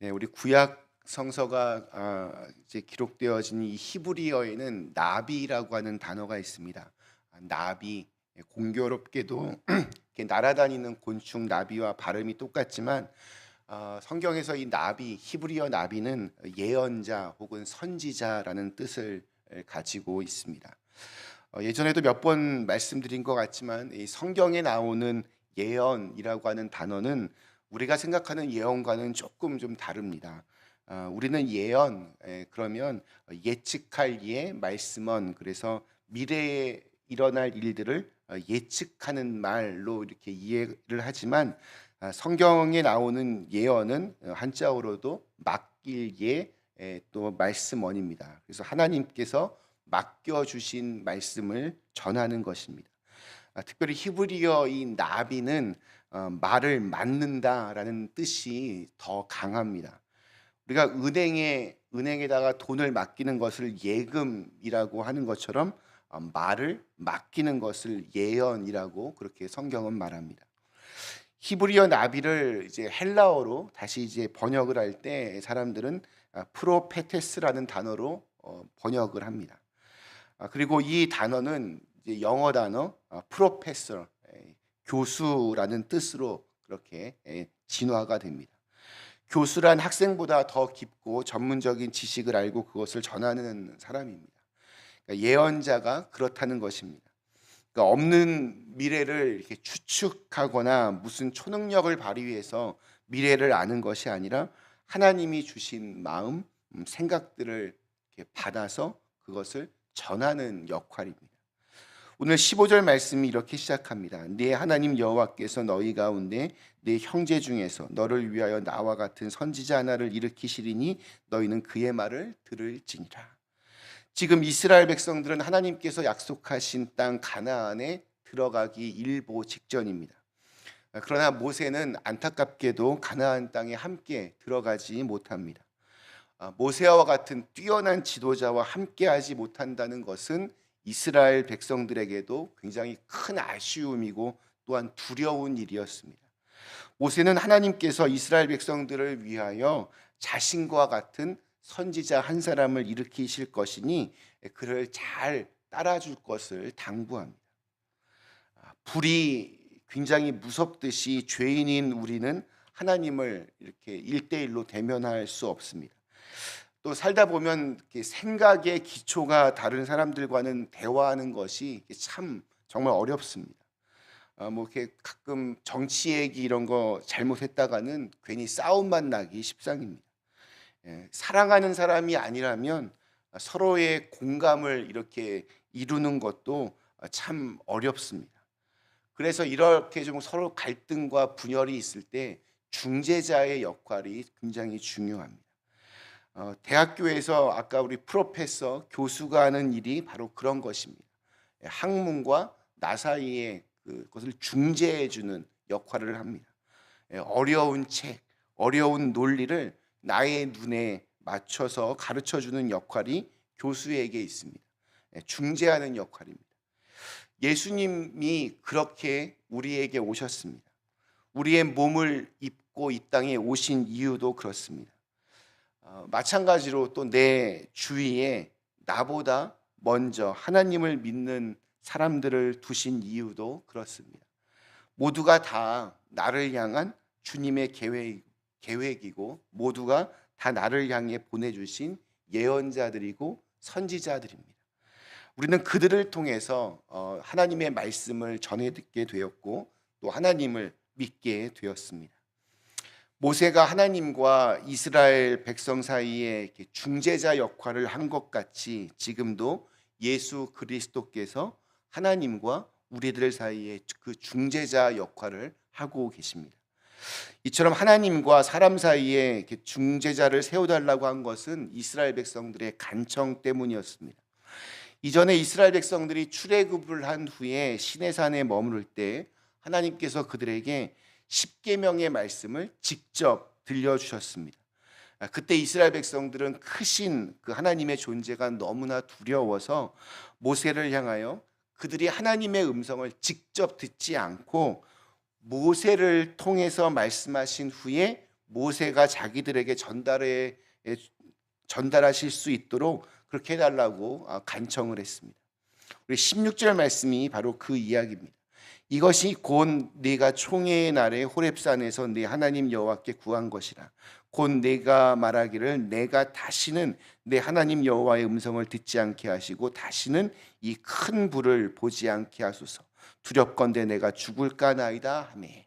네, 우리 구약 성서가 이제 기록되어진 이 히브리어에는 나비라고 하는 단어가 있습니다. 나비, 공교롭게도 이렇게 날아다니는 곤충 나비와 발음이 똑같지만 성경에서 이 나비, 히브리어 나비는 예언자 혹은 선지자라는 뜻을 가지고 있습니다. 예전에도 몇 번 말씀드린 것 같지만 이 성경에 나오는 예언이라고 하는 단어는 우리가 생각하는 예언과는 조금 좀 다릅니다. 우리는 예언, 그러면 예측할 예, 말씀언, 그래서 미래에 일어날 일들을 예측하는 말로 이렇게 이해를 하지만 성경에 나오는 예언은 한자어로도 맡길 예, 또 말씀언입니다. 그래서 하나님께서 맡겨주신 말씀을 전하는 것입니다. 특별히 히브리어인 나비는 말을 맡는다라는 뜻이 더 강합니다. 우리가 은행에다가 돈을 맡기는 것을 예금이라고 하는 것처럼 말을 맡기는 것을 예언이라고 그렇게 성경은 말합니다. 히브리어 나비를 이제 헬라어로 다시 이제 번역을 할 때 사람들은 프로페테스라는 단어로 번역을 합니다. 그리고 이 단어는 이제 영어 단어 프로페서, 교수라는 뜻으로 그렇게 진화가 됩니다. 교수란 학생보다 더 깊고 전문적인 지식을 알고 그것을 전하는 사람입니다. 그러니까 예언자가 그렇다는 것입니다. 그러니까 없는 미래를 이렇게 추측하거나 무슨 초능력을 발휘해서 미래를 아는 것이 아니라 하나님이 주신 마음, 생각들을 이렇게 받아서 그것을 전하는 역할입니다. 오늘 15절 말씀이 이렇게 시작합니다. 네 하나님 여호와께서 너희 가운데 네 형제 중에서 너를 위하여 나와 같은 선지자 하나를 일으키시리니 너희는 그의 말을 들을지니라. 지금 이스라엘 백성들은 하나님께서 약속하신 땅 가나안에 들어가기 일보 직전입니다. 그러나 모세는 안타깝게도 가나안 땅에 함께 들어가지 못합니다. 모세와 같은 뛰어난 지도자와 함께하지 못한다는 것은 이스라엘 백성들에게도 굉장히 큰 아쉬움이고 또한 두려운 일이었습니다. 모세는 하나님께서 이스라엘 백성들을 위하여 자신과 같은 선지자 한 사람을 일으키실 것이니 그를 잘 따라줄 것을 당부합니다. 불이 굉장히 무섭듯이 죄인인 우리는 하나님을 이렇게 일대일로 대면할 수 없습니다. 또 살다 보면 이렇게 생각의 기초가 다른 사람들과는 대화하는 것이 참 정말 어렵습니다. 뭐 이렇게 가끔 정치 얘기 이런 거 잘못했다가는 괜히 싸움만 나기 십상입니다. 사랑하는 사람이 아니라면 서로의 공감을 이렇게 이루는 것도 참 어렵습니다. 그래서 이렇게 좀 서로 갈등과 분열이 있을 때 중재자의 역할이 굉장히 중요합니다. 대학교에서 아까 우리 프로페서 교수가 하는 일이 바로 그런 것입니다. 학문과 나 사이에 그것을 중재해 주는 역할을 합니다. 어려운 책, 어려운 논리를 나의 눈에 맞춰서 가르쳐 주는 역할이 교수에게 있습니다. 중재하는 역할입니다. 예수님이 그렇게 우리에게 오셨습니다. 우리의 몸을 입고 이 땅에 오신 이유도 그렇습니다. 마찬가지로 또 내 주위에 나보다 먼저 하나님을 믿는 사람들을 두신 이유도 그렇습니다. 모두가 다 나를 향한 주님의 계획이고 모두가 다 나를 향해 보내주신 예언자들이고 선지자들입니다. 우리는 그들을 통해서 하나님의 말씀을 전해 듣게 되었고 또 하나님을 믿게 되었습니다. 모세가 하나님과 이스라엘 백성 사이에 중재자 역할을 한 것 같이 지금도 예수 그리스도께서 하나님과 우리들 사이에 그 중재자 역할을 하고 계십니다. 이처럼 하나님과 사람 사이에 중재자를 세워달라고 한 것은 이스라엘 백성들의 간청 때문이었습니다. 이전에 이스라엘 백성들이 출애굽을 한 후에 시내산에 머무를 때 하나님께서 그들에게 십계명의 말씀을 직접 들려주셨습니다. 그때 이스라엘 백성들은 크신 그 하나님의 존재가 너무나 두려워서 모세를 향하여 그들이 하나님의 음성을 직접 듣지 않고 모세를 통해서 말씀하신 후에 모세가 자기들에게 전달하실 수 있도록 그렇게 해달라고 간청을 했습니다. 우리 16절 말씀이 바로 그 이야기입니다. 이것이 곧 네가 총회의 날에 호렙산에서 네 하나님 여호와께 구한 것이라. 곧 네가 말하기를 내가 다시는 내 하나님 여호와의 음성을 듣지 않게 하시고 다시는 이 큰 불을 보지 않게 하소서. 두렵건대 내가 죽을까나이다 하매.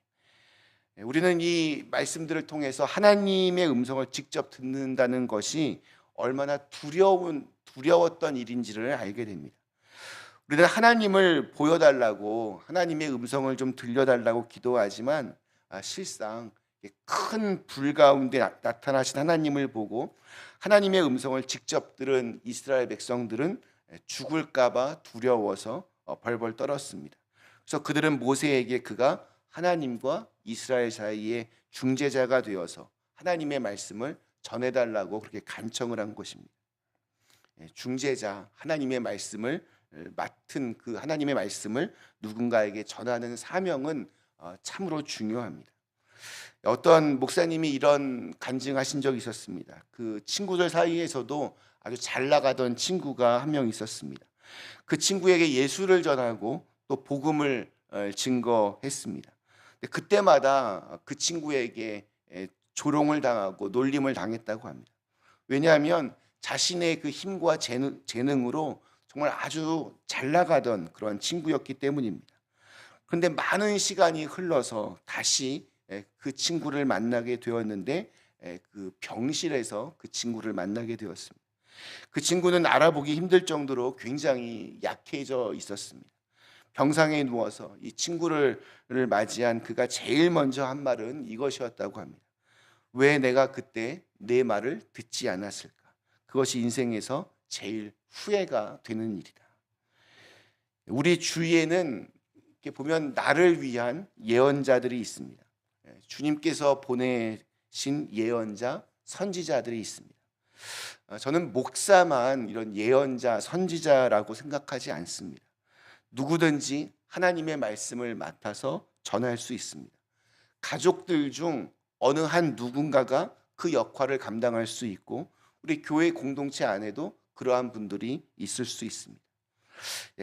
우리는 이 말씀들을 통해서 하나님의 음성을 직접 듣는다는 것이 얼마나 두려웠던 일인지를 알게 됩니다. 우리는 하나님을 보여달라고, 하나님의 음성을 좀 들려달라고 기도하지만 실상 큰 불 가운데 나타나신 하나님을 보고 하나님의 음성을 직접 들은 이스라엘 백성들은 죽을까 봐 두려워서 벌벌 떨었습니다. 그래서 그들은 모세에게 그가 하나님과 이스라엘 사이의 중재자가 되어서 하나님의 말씀을 전해달라고 그렇게 간청을 한 것입니다. 중재자, 하나님의 말씀을 맡은 그 하나님의 말씀을 누군가에게 전하는 사명은 참으로 중요합니다. 어떤 목사님이 이런 간증하신 적이 있었습니다. 그 친구들 사이에서도 아주 잘 나가던 친구가 한 명 있었습니다. 그 친구에게 예수를 전하고 또 복음을 증거했습니다. 그때마다 그 친구에게 조롱을 당하고 놀림을 당했다고 합니다. 왜냐하면 자신의 그 힘과 재능으로 정말 아주 잘 나가던 그런 친구였기 때문입니다. 그런데 많은 시간이 흘러서 다시 그 친구를 만나게 되었는데 그 병실에서 그 친구를 만나게 되었습니다. 그 친구는 알아보기 힘들 정도로 굉장히 약해져 있었습니다. 병상에 누워서 이 친구를 맞이한 그가 제일 먼저 한 말은 이것이었다고 합니다. 왜 내가 그때 내 말을 듣지 않았을까? 그것이 인생에서 제일 후회가 되는 일이다. 우리 주위에는 이렇게 보면 나를 위한 예언자들이 있습니다. 주님께서 보내신 예언자, 선지자들이 있습니다. 저는 목사만 이런 예언자, 선지자라고 생각하지 않습니다. 누구든지 하나님의 말씀을 맡아서 전할 수 있습니다. 가족들 중 어느 한 누군가가 그 역할을 감당할 수 있고 우리 교회 공동체 안에도 그러한 분들이 있을 수 있습니다.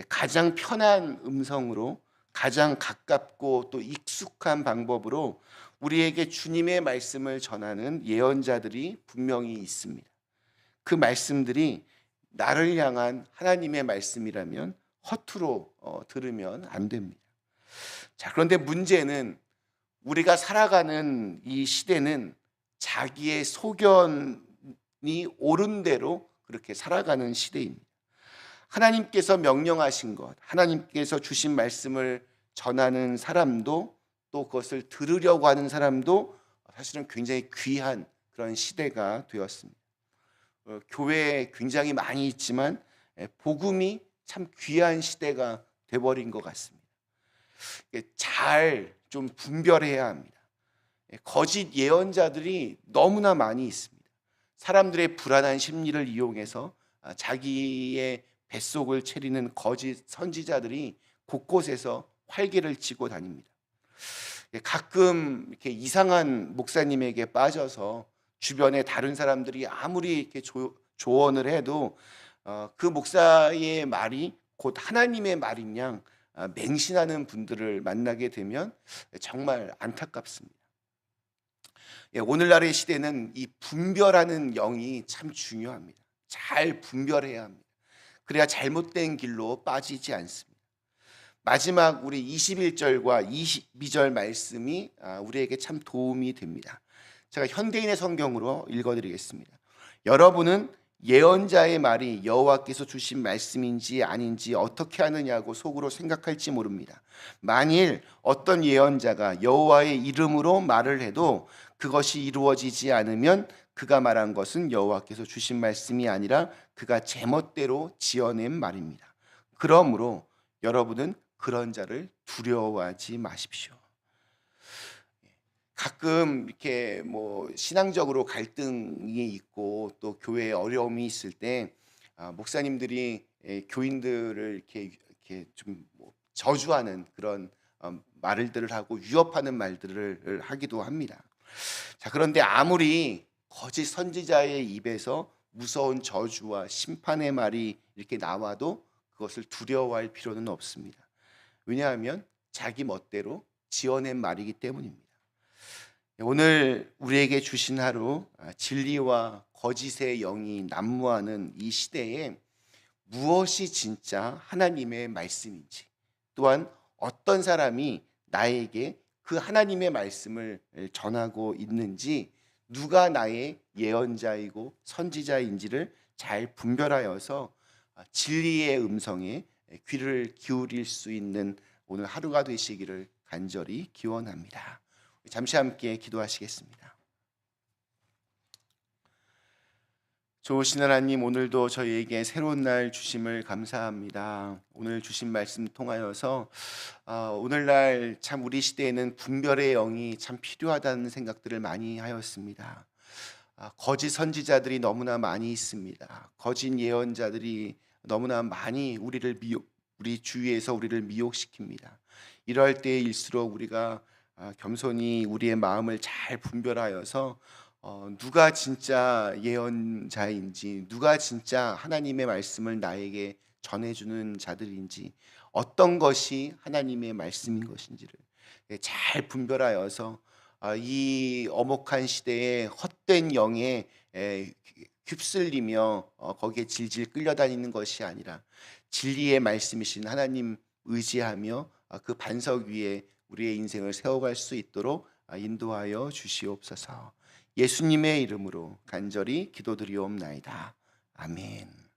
가장 편한 음성으로 가장 가깝고 또 익숙한 방법으로 우리에게 주님의 말씀을 전하는 예언자들이 분명히 있습니다. 그 말씀들이 나를 향한 하나님의 말씀이라면 허투루 들으면 안 됩니다. 자, 그런데 문제는 우리가 살아가는 이 시대는 자기의 소견이 옳은 대로 그렇게 살아가는 시대입니다. 하나님께서 명령하신 것, 하나님께서 주신 말씀을 전하는 사람도 또 그것을 들으려고 하는 사람도 사실은 굉장히 귀한 그런 시대가 되었습니다. 교회에 굉장히 많이 있지만 복음이 참 귀한 시대가 돼버린 것 같습니다. 잘 좀 분별해야 합니다. 거짓 예언자들이 너무나 많이 있습니다. 사람들의 불안한 심리를 이용해서 자기의 뱃속을 채리는 거짓 선지자들이 곳곳에서 활개를 치고 다닙니다. 가끔 이렇게 이상한 목사님에게 빠져서 주변에 다른 사람들이 아무리 이렇게 조언을 해도 그 목사의 말이 곧 하나님의 말인 양 맹신하는 분들을 만나게 되면 정말 안타깝습니다. 오늘날의 시대는 이 분별하는 영이 참 중요합니다. 잘 분별해야 합니다. 그래야 잘못된 길로 빠지지 않습니다. 마지막 우리 21절과 22절 말씀이 우리에게 참 도움이 됩니다. 제가 현대인의 성경으로 읽어드리겠습니다. 여러분은 예언자의 말이 여호와께서 주신 말씀인지 아닌지 어떻게 하느냐고 속으로 생각할지 모릅니다. 만일 어떤 예언자가 여호와의 이름으로 말을 해도 그것이 이루어지지 않으면 그가 말한 것은 여호와께서 주신 말씀이 아니라 그가 제멋대로 지어낸 말입니다. 그러므로 여러분은 그런 자를 두려워하지 마십시오. 가끔 이렇게 신앙적으로 갈등이 있고 또 교회에 어려움이 있을 때 목사님들이 교인들을 이렇게 좀 저주하는 그런 말들을 하고 위협하는 말들을 하기도 합니다. 자, 그런데 아무리 거짓 선지자의 입에서 무서운 저주와 심판의 말이 이렇게 나와도 그것을 두려워할 필요는 없습니다. 왜냐하면 자기 멋대로 지어낸 말이기 때문입니다. 오늘 우리에게 주신 하루, 진리와 거짓의 영이 난무하는 이 시대에 무엇이 진짜 하나님의 말씀인지, 또한 어떤 사람이 나에게 그 하나님의 말씀을 전하고 있는지, 누가 나의 예언자이고 선지자인지를 잘 분별하여서 진리의 음성에 귀를 기울일 수 있는 오늘 하루가 되시기를 간절히 기원합니다. 잠시 함께 기도하시겠습니다. 좋으신 하나님, 오늘도 저희에게 새로운 날 주심을 감사합니다. 오늘 주신 말씀 통하여서 오늘날 참 우리 시대에는 분별의 영이 참 필요하다는 생각들을 많이 하였습니다. 거짓 선지자들이 너무나 많이 있습니다. 거짓 예언자들이 너무나 많이 우리 주위에서 우리를 미혹시킵니다. 이럴 때일수록 우리가 겸손히 우리의 마음을 잘 분별하여서 누가 진짜 예언자인지, 누가 진짜 하나님의 말씀을 나에게 전해주는 자들인지, 어떤 것이 하나님의 말씀인 것인지를 잘 분별하여서 이 엄혹한 시대에 헛된 영에 휩쓸리며 거기에 질질 끌려다니는 것이 아니라 진리의 말씀이신 하나님 의지하며 그 반석 위에 우리의 인생을 세워갈 수 있도록 인도하여 주시옵소서. 예수님의 이름으로 간절히 기도드리옵나이다. 아멘.